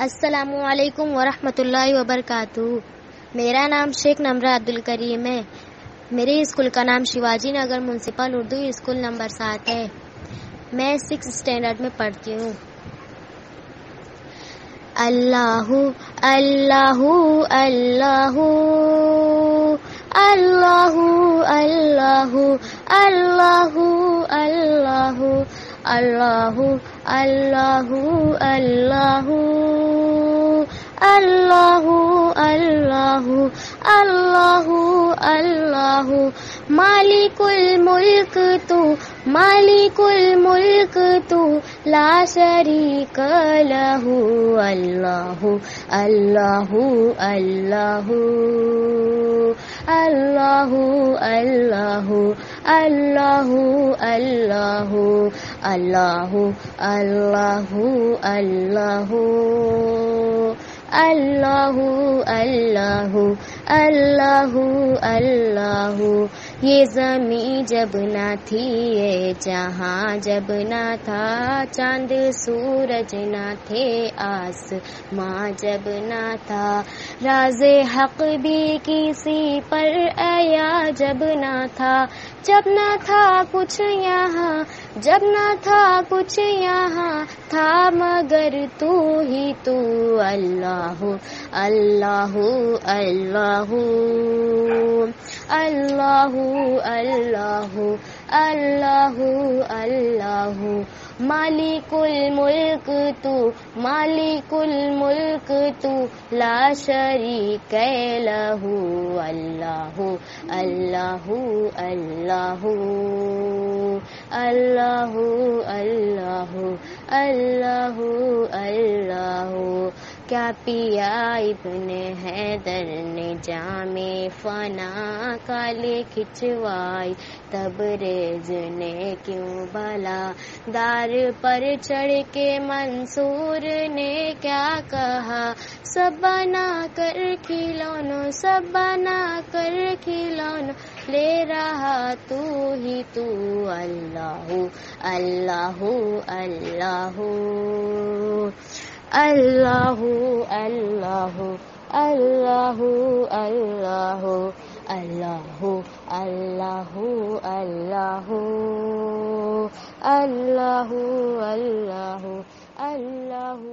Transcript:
السلام علیکم ورحمۃ اللہ وبرکاتہ۔ میرا نام شیخ نمرا کریم ہے۔ میرے اسکول کا نام Shivaji Nagar municipal Urdu school number 7 ہے۔ میں 6 اسٹینڈرڈ میں پڑھتی ہوں۔ اللہ اللہ اللہ اللہ اللہ اللہ اللہ اللہ اللہ اللہ اللہ اللہ اللہ اللہ مالک الملک تو مالک الملک تو لا شریک لہ اللہ اللہ اللہ اللہ اللہ اللہ اللہ اللہ اللہ اللہ اللہ اللہ اللہ اللہ یہ زمین جب نہ تھی، یہ جہاں جب نہ تھا، چاند سورج نہ تھے، آسماں جب نہ تھا، راز حق بھی کسی پر آیا جب نہ تھا، جب نہ تھا کچھ یہاں، جب نہ تھا کچھ یہاں، تھا مگر تو ہی تو، اللہ اللہ اللہ اللہ اللہ اللہ اللہ مالک الملک تو مالک الملک تو لا شریک لہ اللہ اللہ اللہ اللہ اللہ اللہ اللہ کیا پیا ابن حیدر نے جام فنا کالے کھچوائی، تبریز نے کیوں بھلا دار پر چڑھ کے منصور نے کیا کہا، سب بنا کر کھلونوں، سب بنا کر کھلونوں لے رہا تو ہی تو، اللہ اللہ اللہ اللہ اللہ اللہ اللہ اللہ اللہ اللہ اللہ اللہ اللہ